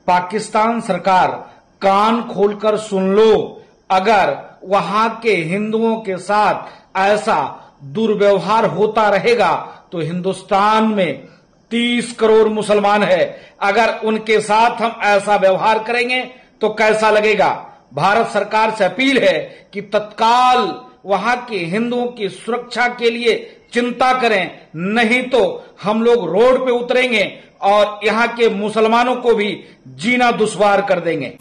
पाकिस्तान सरकार कान खोलकर सुन लो, अगर वहां के हिंदुओं के साथ ऐसा दुर्व्यवहार होता रहेगा तो हिंदुस्तान में 30 करोड़ मुसलमान है, अगर उनके साथ हम ऐसा व्यवहार करेंगे तो कैसा लगेगा। भारत सरकार से अपील है कि तत्काल वहां के हिंदुओं की सुरक्षा के लिए चिंता करें, नहीं तो हम लोग रोड पे उतरेंगे और यहां के मुसलमानों को भी जीना दुश्वार कर देंगे।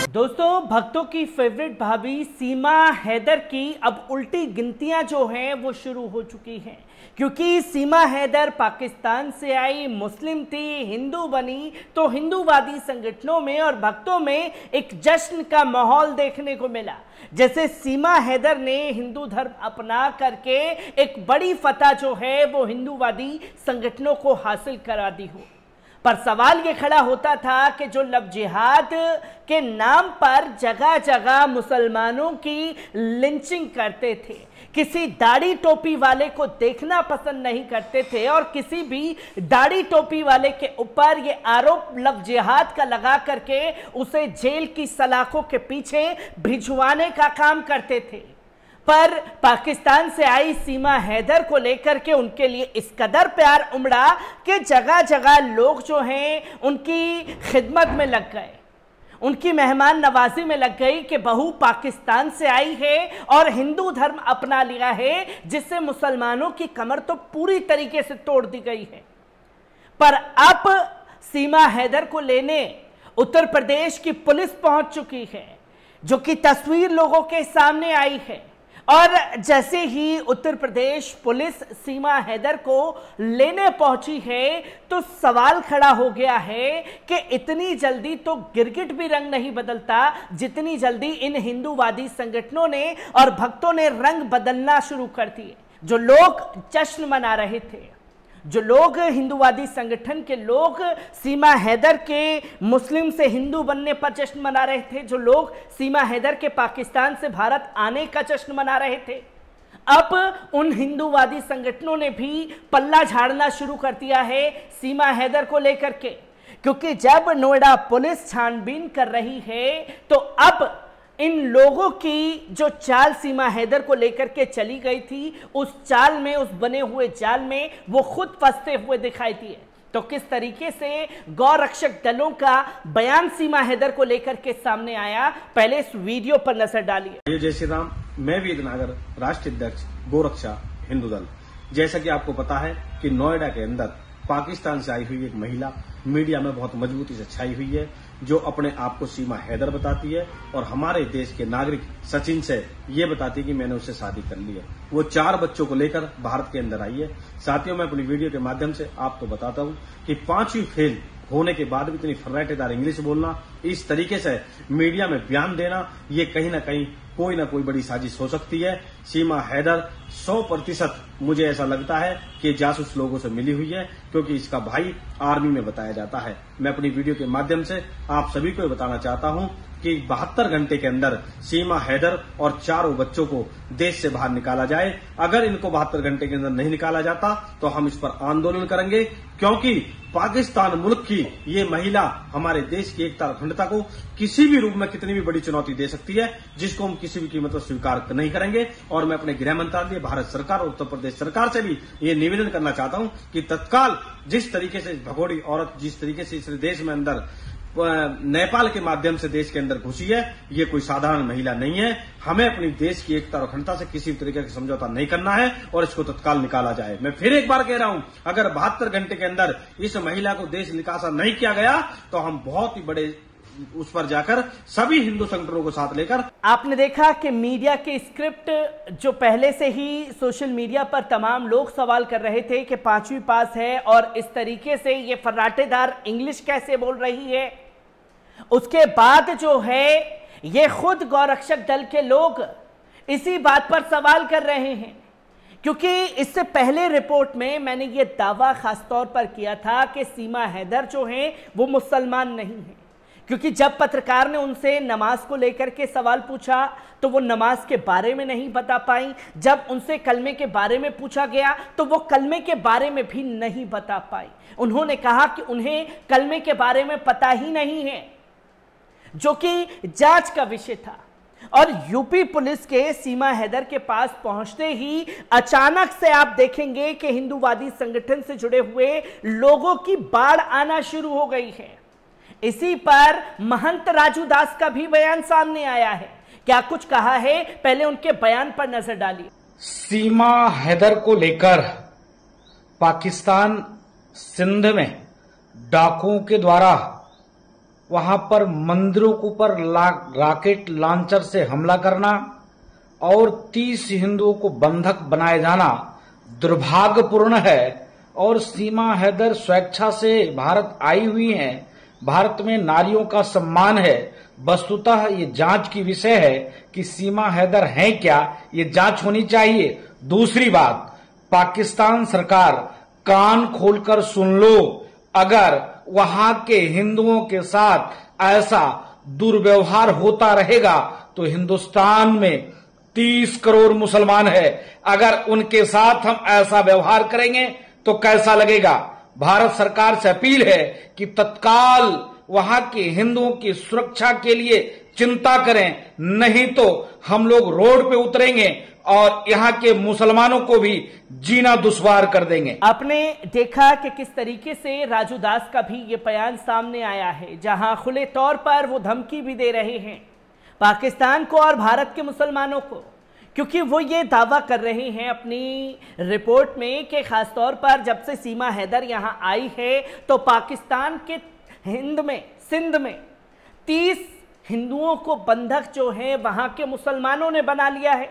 दोस्तों, भक्तों की फेवरेट भाभी सीमा हैदर की अब उल्टी गिनतियां जो हैं वो शुरू हो चुकी हैं, क्योंकि सीमा हैदर पाकिस्तान से आई, मुस्लिम थी, हिंदू बनी तो हिंदूवादी संगठनों में और भक्तों में एक जश्न का माहौल देखने को मिला। जैसे सीमा हैदर ने हिंदू धर्म अपना करके एक बड़ी फतह जो है वो हिंदूवादी संगठनों को हासिल करा दी हो। पर सवाल ये खड़ा होता था कि जो लव जिहाद के नाम पर जगह जगह मुसलमानों की लिंचिंग करते थे, किसी दाढ़ी टोपी वाले को देखना पसंद नहीं करते थे और किसी भी दाढ़ी टोपी वाले के ऊपर ये आरोप लव जिहाद का लगा करके उसे जेल की सलाखों के पीछे भिजवाने का काम करते थे। पर पाकिस्तान से आई सीमा हैदर को लेकर के उनके लिए इस कदर प्यार उमड़ा कि जगह जगह लोग जो हैं उनकी खिदमत में लग गए, उनकी मेहमान नवाजी में लग गई कि बहू पाकिस्तान से आई है और हिंदू धर्म अपना लिया है, जिससे मुसलमानों की कमर तो पूरी तरीके से तोड़ दी गई है। पर अब सीमा हैदर को लेने उत्तर प्रदेश की पुलिस पहुंच चुकी है, जो कि तस्वीर लोगों के सामने आई है। और जैसे ही उत्तर प्रदेश पुलिस सीमा हैदर को लेने पहुंची है तो सवाल खड़ा हो गया है कि इतनी जल्दी तो गिरगिट भी रंग नहीं बदलता जितनी जल्दी इन हिंदूवादी संगठनों ने और भक्तों ने रंग बदलना शुरू कर दिए। जो लोग जश्न मना रहे थे, जो लोग हिंदूवादी संगठन के लोग सीमा हैदर के मुस्लिम से हिंदू बनने पर जश्न मना रहे थे, जो लोग सीमा हैदर के पाकिस्तान से भारत आने का जश्न मना रहे थे, अब उन हिंदूवादी संगठनों ने भी पल्ला झाड़ना शुरू कर दिया है सीमा हैदर को लेकर के। क्योंकि जब नोएडा पुलिस छानबीन कर रही है तो अब इन लोगों की जो चाल सीमा हैदर को लेकर के चली गई थी, उस चाल में, उस बने हुए जाल में वो खुद फंसते हुए दिखाई दिए। तो किस तरीके से गौ रक्षक दलों का बयान सीमा हैदर को लेकर के सामने आया, पहले इस वीडियो पर नजर डालिए। जय श्री राम। मैं वीर नागर, राष्ट्रीय अध्यक्ष गोरक्षा हिंदू दल। जैसा कि आपको पता है कि नोएडा के अंदर पाकिस्तान से आई हुई एक महिला मीडिया में बहुत मजबूती से छाई हुई है, जो अपने आप को सीमा हैदर बताती है और हमारे देश के नागरिक सचिन से ये बताती है कि मैंने उससे शादी कर ली है। वो 4 बच्चों को लेकर भारत के अंदर आई है। साथियों, मैं अपनी वीडियो के माध्यम से आपको बताता हूं कि 5वीं फेल होने के बाद भी इतनी फर्राटेदार इंग्लिश बोलना, इस तरीके से मीडिया में बयान देना, ये कहीं ना कहीं कोई ना कोई बड़ी साजिश हो सकती है। सीमा हैदर 100% मुझे ऐसा लगता है कि जासूस लोगों से मिली हुई है, क्योंकि इसका भाई आर्मी में बताया जाता है। मैं अपनी वीडियो के माध्यम से आप सभी को बताना चाहता हूं कि 72 घंटे के अंदर सीमा हैदर और 4 बच्चों को देश से बाहर निकाला जाए। अगर इनको 72 घंटे के अंदर नहीं निकाला जाता तो हम इस पर आंदोलन करेंगे, क्योंकि पाकिस्तान मुल्क की ये महिला हमारे देश की एकता और अखंडता को किसी भी रूप में कितनी भी बड़ी चुनौती दे सकती है, जिसको हम किसी भी कीमत पर स्वीकार नहीं करेंगे। और मैं अपने गृह मंत्रालय, भारत सरकार और उत्तर प्रदेश सरकार से भी ये निवेदन करना चाहता हूं कि तत्काल जिस तरीके से भगोड़ी औरत जिस तरीके से इस देश में अंदर नेपाल के माध्यम से देश के अंदर घुसी है, ये कोई साधारण महिला नहीं है। हमें अपनी देश की एकता और अखंडता से किसी भी तरीके का समझौता नहीं करना है और इसको तत्काल निकाला जाए। मैं फिर एक बार कह रहा हूं, अगर 72 घंटे के अंदर इस महिला को देश निकासा नहीं किया गया तो हम बहुत ही बड़े उस पर जाकर सभी हिंदू संगठनों को साथ लेकर। आपने देखा कि मीडिया के स्क्रिप्ट जो पहले से ही सोशल मीडिया पर तमाम लोग सवाल कर रहे थे कि 5वीं पास है और इस तरीके से ये फर्राटेदार इंग्लिश कैसे बोल रही है, उसके बाद जो है ये खुद गौरक्षक दल के लोग इसी बात पर सवाल कर रहे हैं। क्योंकि इससे पहले रिपोर्ट में मैंने ये दावा खासतौर पर किया था कि सीमा हैदर जो है वो मुसलमान नहीं है, क्योंकि जब पत्रकार ने उनसे नमाज को लेकर के सवाल पूछा तो वो नमाज के बारे में नहीं बता पाई। जब उनसे कलमे के बारे में पूछा गया तो वो कलमे के बारे में भी नहीं बता पाई। उन्होंने कहा कि उन्हें कलमे के बारे में पता ही नहीं है, जो कि जांच का विषय था। और यूपी पुलिस के सीमा हैदर के पास पहुंचते ही अचानक से आप देखेंगे कि हिंदूवादी संगठन से जुड़े हुए लोगों की बाढ़ आना शुरू हो गई है। इसी पर महंत राजू दास का भी बयान सामने आया है। क्या कुछ कहा है, पहले उनके बयान पर नजर डालिए। सीमा हैदर को लेकर पाकिस्तान सिंध में डाकुओं के द्वारा वहां पर मंदिरों के ऊपर रॉकेट लॉन्चर से हमला करना और 30 हिंदुओं को बंधक बनाए जाना दुर्भाग्यपूर्ण है। और सीमा हैदर स्वेच्छा से भारत आई हुई हैं। भारत में नारियों का सम्मान है। वस्तुतः ये जांच की विषय है कि सीमा हैदर हैं क्या, ये जांच होनी चाहिए। दूसरी बात, पाकिस्तान सरकार कान खोलकर सुन लो, अगर वहां के हिंदुओं के साथ ऐसा दुर्व्यवहार होता रहेगा तो हिंदुस्तान में 30 करोड़ मुसलमान है, अगर उनके साथ हम ऐसा व्यवहार करेंगे तो कैसा लगेगा। भारत सरकार से अपील है कि तत्काल वहां के हिंदुओं की सुरक्षा के लिए चिंता करें, नहीं तो हम लोग रोड पे उतरेंगे और यहाँ के मुसलमानों को भी जीना दुश्वार कर देंगे। आपने देखा कि किस तरीके से राजू दास का भी ये बयान सामने आया है, जहां खुले तौर पर वो धमकी भी दे रहे हैं पाकिस्तान को और भारत के मुसलमानों को, क्योंकि वो ये दावा कर रहे हैं अपनी रिपोर्ट में कि खासतौर पर जब से सीमा हैदर यहां आई है तो पाकिस्तान के सिंध में 30 हिंदुओं को बंधक जो है वहां के मुसलमानों ने बना लिया है।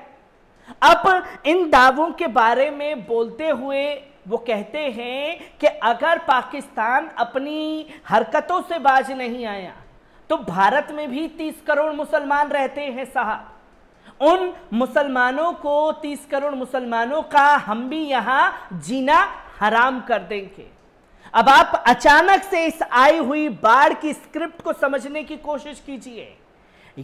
अब इन दावों के बारे में बोलते हुए वो कहते हैं कि अगर पाकिस्तान अपनी हरकतों से बाज नहीं आया तो भारत में भी 30 करोड़ मुसलमान रहते हैं साहब। उन मुसलमानों को, 30 करोड़ मुसलमानों का हम भी यहां जीना हराम कर देंगे। अब आप अचानक से इस आई हुई बाढ़ की स्क्रिप्ट को समझने की कोशिश कीजिए।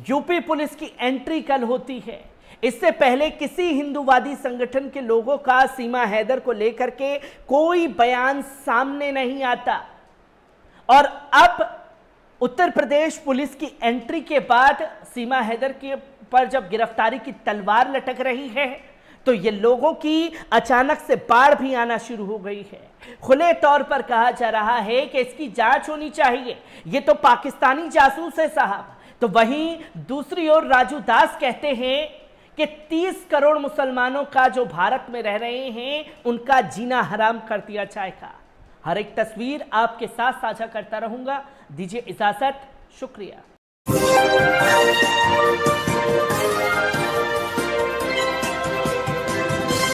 यूपी पुलिस की एंट्री कल होती है। इससे पहले किसी हिंदूवादी संगठन के लोगों का सीमा हैदर को लेकर के कोई बयान सामने नहीं आता, और अब उत्तर प्रदेश पुलिस की एंट्री के बाद सीमा हैदर के पर जब गिरफ्तारी की तलवार लटक रही है तो ये लोगों की अचानक से बाढ़ भी आना शुरू हो गई है। खुले तौर पर कहा जा रहा है कि इसकी जांच होनी चाहिए, ये तो पाकिस्तानी जासूस है साहब। तो वहीं दूसरी ओर राजू दास कहते हैं कि 30 करोड़ मुसलमानों का जो भारत में रह रहे हैं उनका जीना हराम कर दिया जाएगा। हर एक तस्वीर आपके साथ साझा करता रहूंगा। दीजिए इजाजत, शुक्रिया।